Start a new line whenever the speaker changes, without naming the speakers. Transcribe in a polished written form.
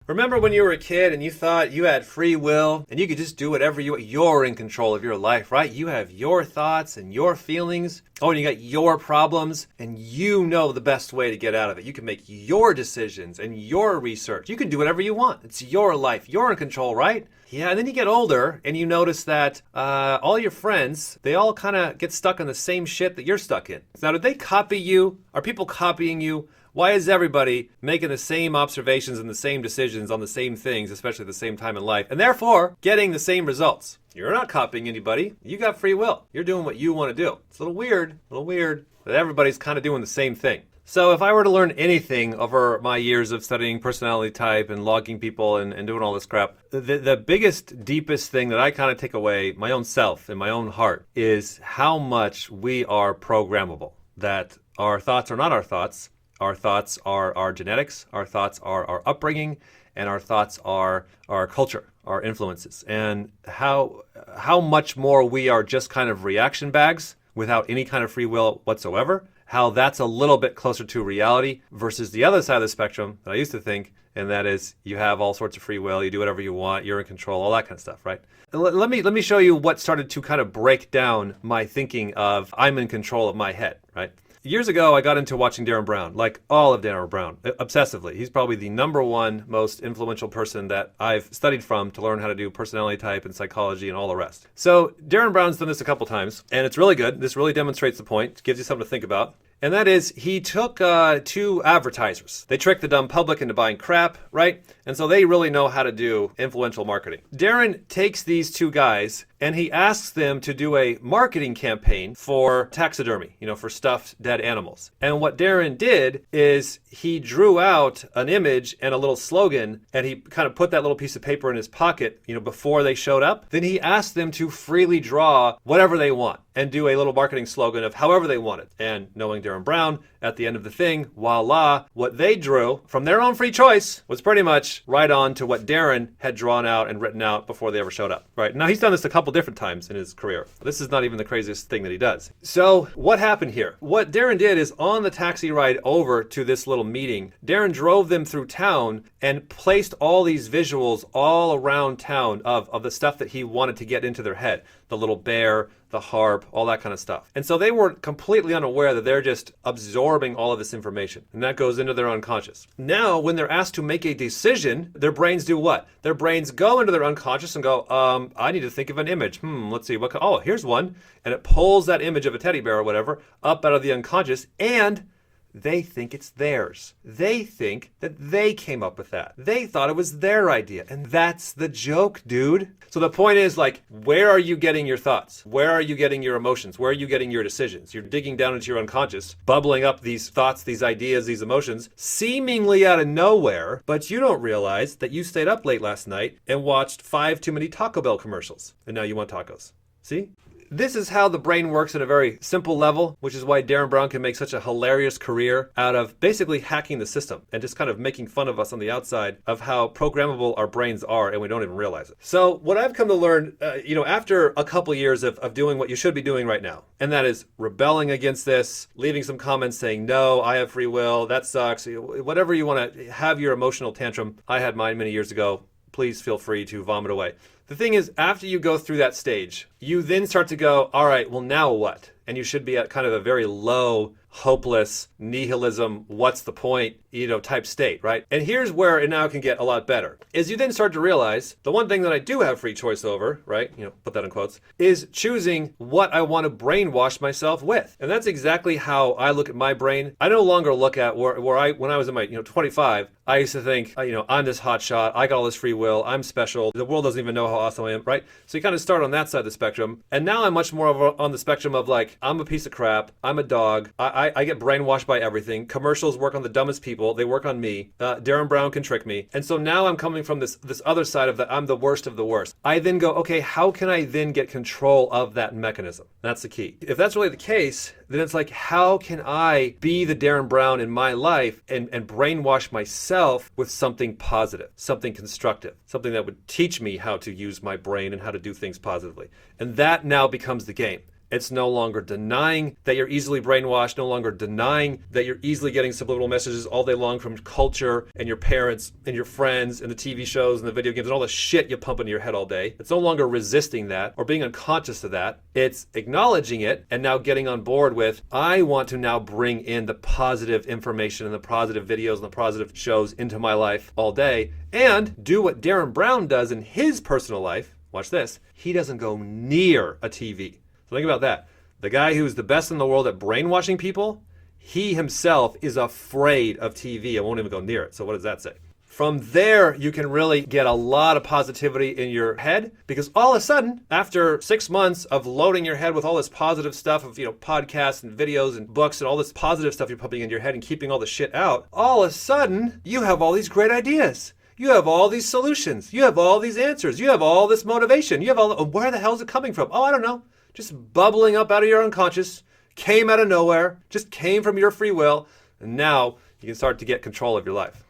Remember when you were a kid and you thought you had free will and you could just do whatever you're in control of your life, right? You have your thoughts and your feelings. Oh, and you got your problems and you know the best way to get out of it. You can make your decisions and your research. You can do whatever you want. It's your life. You're in control, right? Yeah, and then you get older and you notice that all your friends, they all kind of get stuck in the same shit that you're stuck in. Now, did they copy you? Are people copying you? Why is everybody making the same observations and the same decisions on the same things, especially at the same time in life, and therefore getting the same results? You're not copying anybody. You got free will. You're doing what you want to do. It's a little weird that everybody's kind of doing the same thing. So if I were to learn anything over my years of studying personality type and logging people and doing all this crap, the biggest, deepest thing that I kind of take away, my own self and my own heart, is how much we are programmable. That our thoughts are not our thoughts. Our thoughts are our genetics, our thoughts are our upbringing, and our thoughts are our culture, our influences. And how much more we are just kind of reaction bags without any kind of free will whatsoever, how that's a little bit closer to reality versus the other side of the spectrum that I used to think, and that is you have all sorts of free will, you do whatever you want, you're in control, all that kind of stuff, right? Let me show you what started to kind of break down my thinking of I'm in control of my head, right? Years ago, I got into watching Darren Brown, like all of Darren Brown, obsessively. He's probably the #1 most influential person that I've studied from to learn how to do personality type and psychology and all the rest. So Darren Brown's done this a couple times, and it's really good. This really demonstrates the point, gives you something to think about. And that is, he took 2 advertisers. They tricked the dumb public into buying crap, right? And so they really know how to do influential marketing. Darren takes these 2 guys and he asks them to do a marketing campaign for taxidermy, for stuffed dead animals. And what Darren did is he drew out an image and a little slogan, and he kind of put that little piece of paper in his pocket, before they showed up. Then he asked them to freely draw whatever they want and do a little marketing slogan of however they want it. And knowing Darren Brown, at the end of the thing, voila, what they drew from their own free choice was pretty much right on to what Darren had drawn out and written out before they ever showed up. Right? Now, he's done this a couple different times in his career. This is not even the craziest thing that he does. So what happened here? What Darren did is on the taxi ride over to this little meeting, Darren drove them through town and placed all these visuals all around town of the stuff that he wanted to get into their head. The little bear, the harp, all that kind of stuff. And so they were completely unaware that they're just absorbing all of this information. And that goes into their unconscious. Now, when they're asked to make a decision, their brains do what? Their brains go into their unconscious and go, I need to think of an image. Let's see. Oh, here's one. And it pulls that image of a teddy bear or whatever up out of the unconscious, and they think it's theirs. They think that they came up with that. They thought it was their idea. And that's the joke, dude. So the point is, where are you getting your thoughts? Where are you getting your emotions? Where are you getting your decisions? You're digging down into your unconscious, bubbling up these thoughts, these ideas, these emotions, seemingly out of nowhere, but you don't realize that you stayed up late last night and watched 5 too many Taco Bell commercials. And now you want tacos. See? This is how the brain works at a very simple level, which is why Darren Brown can make such a hilarious career out of basically hacking the system and just kind of making fun of us on the outside of how programmable our brains are, and we don't even realize it. So what I've come to learn, after a couple years of doing what you should be doing right now, and that is rebelling against this, leaving some comments saying, no, I have free will, that sucks, whatever you want to have your emotional tantrum. I had mine many years ago. Please feel free to vomit away. The thing is, after you go through that stage, you then start to go, all right, well, now what? And you should be at kind of a very low, hopeless, nihilism, what's the point, type state, right? And here's where it now can get a lot better. Is you then start to realize the one thing that I do have free choice over, right? Put that in quotes, is choosing what I want to brainwash myself with. And that's exactly how I look at my brain. I no longer look at when I was in my, 25, I used to think, I'm this hot shot, I got all this free will, I'm special, the world doesn't even know how awesome I am, right? So you kind of start on that side of the spectrum. And now I'm much more on the spectrum of I'm a piece of crap, I'm a dog, I get brainwashed by everything. Commercials work on the dumbest people, they work on me. Darren Brown can trick me. And so now I'm coming from this other side of that I'm the worst of the worst. I then go, okay, how can I then get control of that mechanism? That's the key. If that's really the case, then it's how can I be the Darren Brown in my life and brainwash myself with something positive, something constructive, something that would teach me how to use my brain and how to do things positively. And that now becomes the game. It's no longer denying that you're easily brainwashed, no longer denying that you're easily getting subliminal messages all day long from culture and your parents and your friends and the TV shows and the video games and all the shit you pump into your head all day. It's no longer resisting that or being unconscious of that. It's acknowledging it and now getting on board with, I want to now bring in the positive information and the positive videos and the positive shows into my life all day and do what Darren Brown does in his personal life. Watch this. He doesn't go near a TV. So think about that. The guy who's the best in the world at brainwashing people, he himself is afraid of TV. I won't even go near it. So what does that say? From there, you can really get a lot of positivity in your head because all of a sudden, after 6 months of loading your head with all this positive stuff of, podcasts and videos and books and all this positive stuff you're pumping into your head and keeping all the shit out, all of a sudden, you have all these great ideas. You have all these solutions. You have all these answers. You have all this motivation. You have all, where the hell is it coming from? Oh, I don't know. Just bubbling up out of your unconscious, came out of nowhere, just came from your free will, and now you can start to get control of your life.